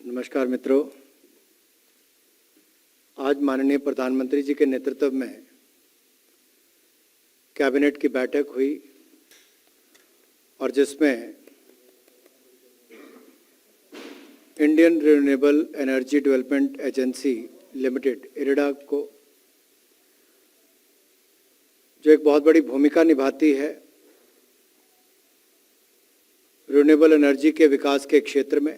नमस्कार मित्रों, आज माननीय प्रधानमंत्री जी के नेतृत्व में कैबिनेट की बैठक हुई और जिसमें Indian renewable energy development agency limited IRDA को, जो एक बहुत बड़ी भूमिका निभाती है रिन्यूएबल एनर्जी के विकास के क्षेत्र में,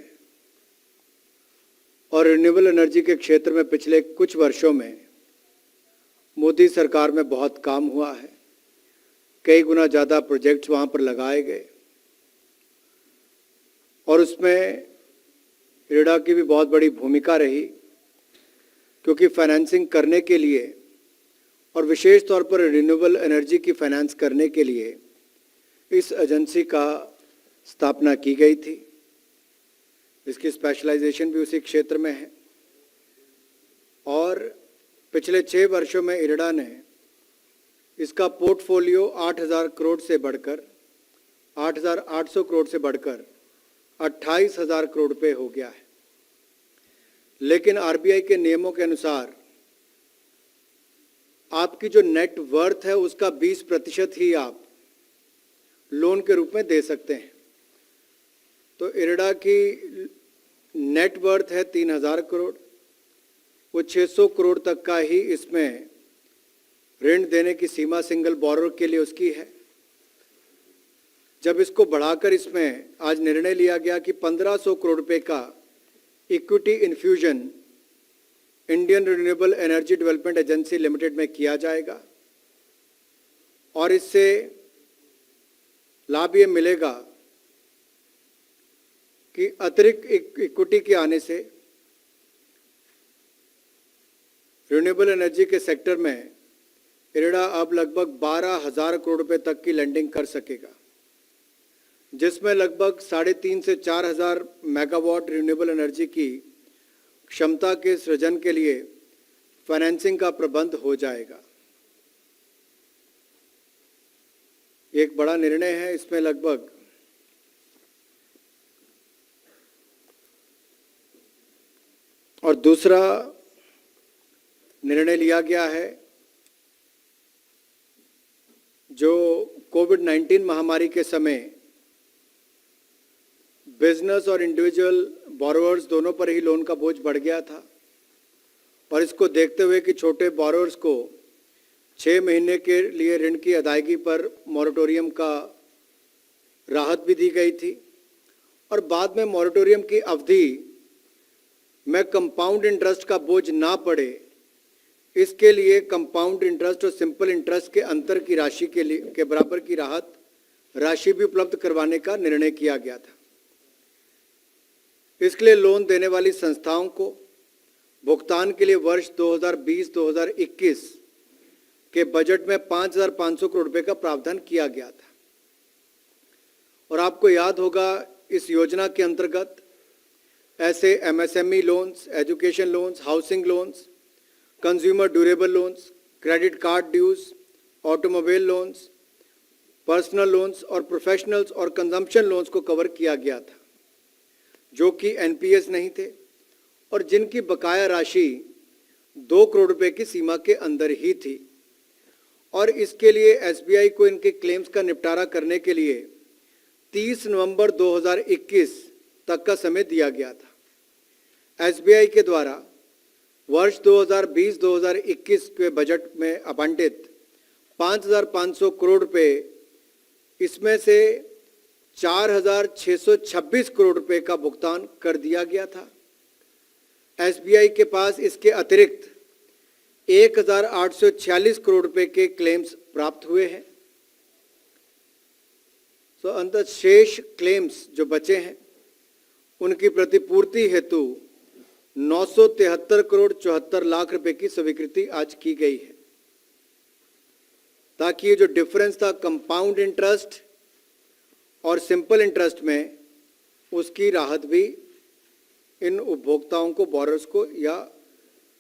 और रिन्यूएबल एनर्जी के क्षेत्र में पिछले कुछ वर्षों में मोदी सरकार में बहुत काम हुआ है। कई गुना ज़्यादा प्रोजेक्ट्स वहाँ पर लगाए गए और उसमें इरडा की भी बहुत बड़ी भूमिका रही, क्योंकि फाइनेंसिंग करने के लिए और विशेष तौर पर रिन्यूएबल एनर्जी की फाइनेंस करने के लिए इस एजेंसी का स्थापना की गई थी। इसकी स्पेशलाइजेशन भी उसी क्षेत्र में है और पिछले 6 वर्षों में इरडा ने इसका पोर्टफोलियो 8,000 करोड़ से बढ़कर 8,800 करोड़ से बढ़कर 28,000 करोड़ पे हो गया है। लेकिन आरबीआई के नियमों के अनुसार आपकी जो नेट वर्थ है उसका 20% ही आप लोन के रूप में दे सकते हैं। तो इरडा की नेट वर्थ है 3,000 करोड़, वो 600 करोड़ तक का ही इसमें ऋण देने की सीमा सिंगल बोरोर के लिए उसकी है। जब इसको बढ़ाकर इसमें आज निर्णय लिया गया कि 1,500 करोड़ रुपए का equity infusion Indian renewable energy development agency limited में किया जाएगा और इससे लाभ ये मिलेगा कि अतिरिक्त इक्विटी के आने से रिन्यूएबल एनर्जी के सेक्टर में इरडा अब लगभग 12,000 करोड़ रुपए तक की लेंडिंग कर सकेगा, जिसमें लगभग 3,500 से 4,000 मेगावाट रिन्यूएबल एनर्जी की क्षमता के सृजन के लिए फाइनेंसिंग का प्रबंध हो जाएगा। एक बड़ा निर्णय है। इसमें लगभग और दूसरा निर्णय लिया गया है, जो कोविड-19 महामारी के समय बिजनेस और इंडिविजुअल बोरोवर्स दोनों पर ही लोन का बोझ बढ़ गया था और इसको देखते हुए कि छोटे बोरोवर्स को 6 महीने के लिए ऋण की अदायगी पर मॉरेटोरियम का राहत भी दी गई थी और बाद में मॉरेटोरियम की अवधि में कंपाउंड इंटरेस्ट का बोझ ना पड़े, इसके लिए कंपाउंड इंटरेस्ट और सिंपल इंटरेस्ट के अंतर की राशि के बराबर की राहत राशि भी उपलब्ध करवाने का निर्णय किया गया था। इसके लिए लोन देने वाली संस्थाओं को भुगतान के लिए वर्ष 2020-2021 के बजट में 5,500 करोड़ रुपए का प्रावधान किया गया था। और आपको याद होगा, इस योजना के अंतर्गत ऐसे MSME loans, education loans, housing loans, consumer durable loans, credit card dues, automobile loans, personal loans और प्रोफेशनल्स और कंजम्पशन लोन्स को कवर किया गया था, जो कि एनपीएस नहीं थे और जिनकी बकाया राशि 2 करोड़ रुपए की सीमा के अंदर ही थी। और इसके लिए एसबीआई को इनके क्लेम्स का निपटारा करने के लिए 30 नवंबर 2021 तक का समय दिया गया था। एसबीआई के द्वारा वर्ष 2020-2021 के बजट में आवंटित 5,500 करोड़ रुपए, इसमें से 4,626 करोड़ रुपए का भुगतान कर दिया गया था। एसबीआई के पास इसके अतिरिक्त 1,846 करोड़ रुपए के क्लेम्स प्राप्त हुए हैं। तो अंततः शेष क्लेम्स जो बचे हैं उनकी प्रतिपूर्ति हेतु 973 करोड़ 74 लाख रुपए की स्वीकृति आज की गई है, ताकि ये जो डिफरेंस था कंपाउंड इंटरेस्ट और सिंपल इंटरेस्ट में, उसकी राहत भी इन उपभोक्ताओं को, बोरर्स को या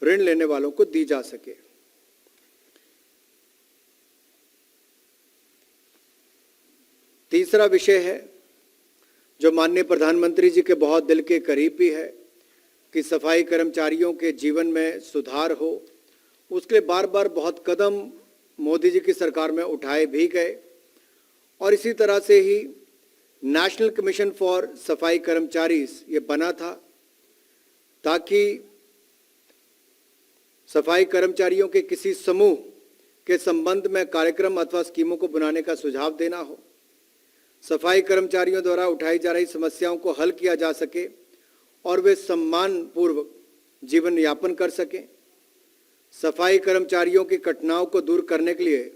ऋण लेने वालों को दी जा सके। तीसरा विषय है जो माननीय प्रधानमंत्री जी के बहुत दिल के करीब भी है, कि सफाई कर्मचारियों के जीवन में सुधार हो, उसके लिए बार बार बहुत कदम मोदी जी की सरकार में उठाए भी गए। और इसी तरह से ही नेशनल कमीशन फॉर सफाई कर्मचारी ये बना था ताकि सफाई कर्मचारियों के किसी समूह के संबंध में कार्यक्रम अथवा स्कीमों को बनाने का सुझाव देना हो, सफाई कर्मचारियों द्वारा उठाई जा रही समस्याओं को हल किया जा सके और वे सम्मानपूर्वक जीवन यापन कर सकें, सफाई कर्मचारियों की कठिनाइयों को दूर करने के लिए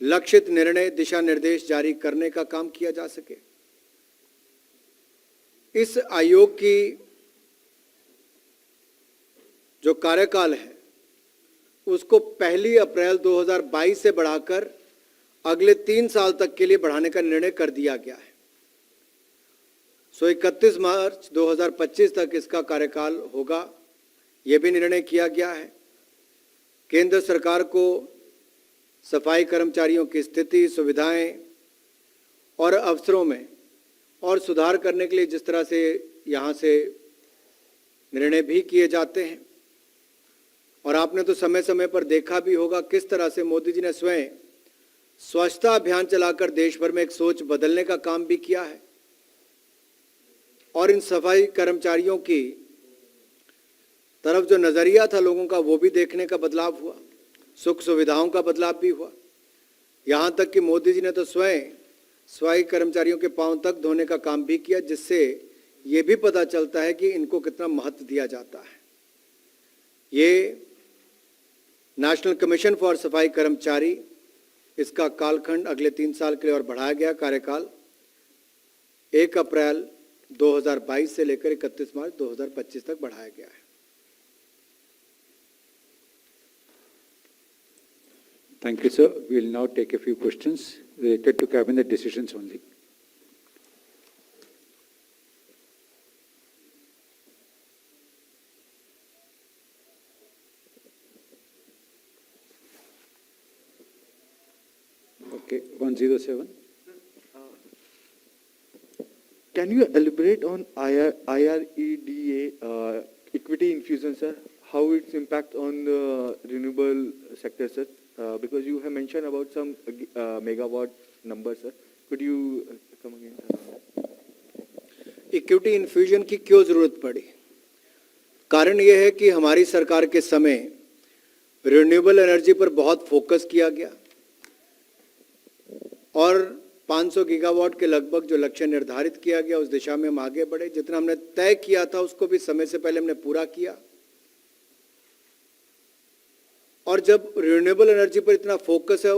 लक्षित निर्णय दिशा निर्देश जारी करने का काम किया जा सके। इस आयोग की जो कार्यकाल है उसको 1 अप्रैल 2022 से बढ़ाकर अगले 3 साल तक के लिए बढ़ाने का निर्णय कर दिया गया है। 31 मार्च 2025 तक इसका कार्यकाल होगा, यह भी निर्णय किया गया है। केंद्र सरकार को सफाई कर्मचारियों की स्थिति, सुविधाएं और अवसरों में और सुधार करने के लिए जिस तरह से यहाँ से निर्णय भी किए जाते हैं, और आपने तो समय समय पर देखा भी होगा किस तरह से मोदी जी ने स्वयं स्वच्छता अभियान चलाकर देश भर में एक सोच बदलने का काम भी किया है। और इन सफाई कर्मचारियों की तरफ जो नजरिया था लोगों का, वो भी देखने का बदलाव हुआ, सुख सुविधाओं का बदलाव भी हुआ। यहाँ तक कि मोदी जी ने तो स्वयं सफाई कर्मचारियों के पांव तक धोने का काम भी किया, जिससे ये भी पता चलता है कि इनको कितना महत्व दिया जाता है। ये नेशनल कमीशन फॉर सफाई कर्मचारी, इसका कालखंड अगले 3 साल के लिए और बढ़ाया गया। कार्यकाल 1 अप्रैल 2022 से लेकर 31 मार्च 2025 तक बढ़ाया गया है। Thank you, sir. We will now take a few questions related to cabinet decisions only. Okay, 107. Can you elaborate on IREDA equity infusion, sir? How its impact on the renewable sector, sir? Because you have mentioned about some megawatt numbers, sir. Could you come again, sir? Equity infusion की क्यों जरूरत पड़ी? कारण यह है कि हमारी सरकार के समय रिन्यूएबल एनर्जी पर बहुत फोकस किया गया और 500 गीगावाट के लगभग जो लक्ष्य निर्धारित किया गया उस दिशा में हम आगे बढ़े। जितना हमने तय किया था उसको भी समय से पहले हमने पूरा किया। और जब रिन्यूएबल एनर्जी पर इतना फोकस है,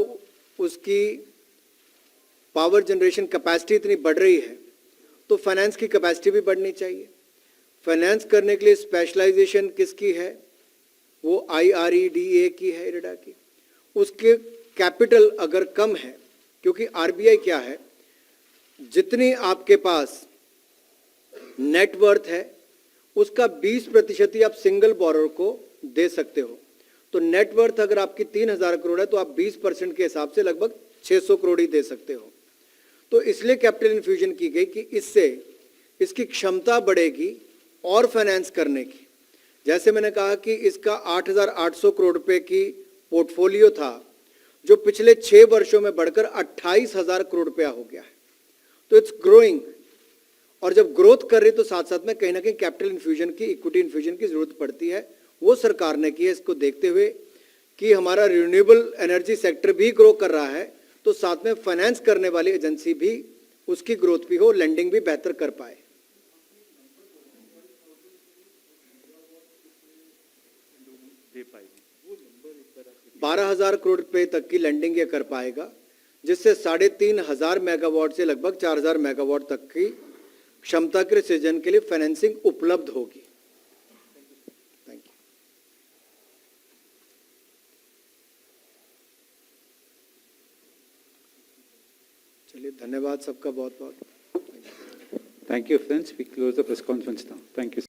उसकी पावर जनरेशन कैपेसिटी इतनी बढ़ रही है, तो फाइनेंस की कैपेसिटी भी बढ़नी चाहिए। फाइनेंस करने के लिए स्पेशलाइजेशन किसकी है? वो IREDA की है, इरेडा की। उसके कैपिटल अगर कम है, क्योंकि RBI क्या है, जितनी आपके पास नेटवर्थ है उसका 20% ही आप सिंगल बोरोर को दे सकते हो। तो नेटवर्थ अगर आपकी 3000 करोड़ है तो आप 20% के हिसाब से लगभग 600 करोड़ ही दे सकते हो। तो इसलिए कैपिटल इन्फ्यूजन की गई कि इससे इसकी क्षमता बढ़ेगी और फाइनेंस करने की। जैसे मैंने कहा कि इसका 8800 करोड़ रुपए की पोर्टफोलियो था, जो पिछले 6 वर्षों में बढ़कर 28000 करोड़ रुपया हो गया है। तो इट्स ग्रोइंग, और जब ग्रोथ कर रही तो साथ साथ में कहीं ना कहीं कैपिटल इन्फ्यूजन की, इक्विटी इन्फ्यूजन की जरूरत पड़ती है। वो सरकार ने की है। इसको देखते हुए कि हमारा रिन्यूएबल एनर्जी सेक्टर भी ग्रो कर रहा है, तो साथ में फाइनेंस करने वाली एजेंसी भी, उसकी ग्रोथ भी हो, लेंडिंग भी बेहतर कर पाए। दे पाएगी 12,000 करोड़ रुपए तक की लेंडिंग ये कर पाएगा, जिससे 3500 मेगावाट से लगभग 4000 मेगावाट तक की क्षमता के सृजन के लिए फाइनेंसिंग उपलब्ध होगी। Thank you. चलिए, धन्यवाद सबका बहुत बहुत। Thank you, friends. We close the press conference now. Thank you.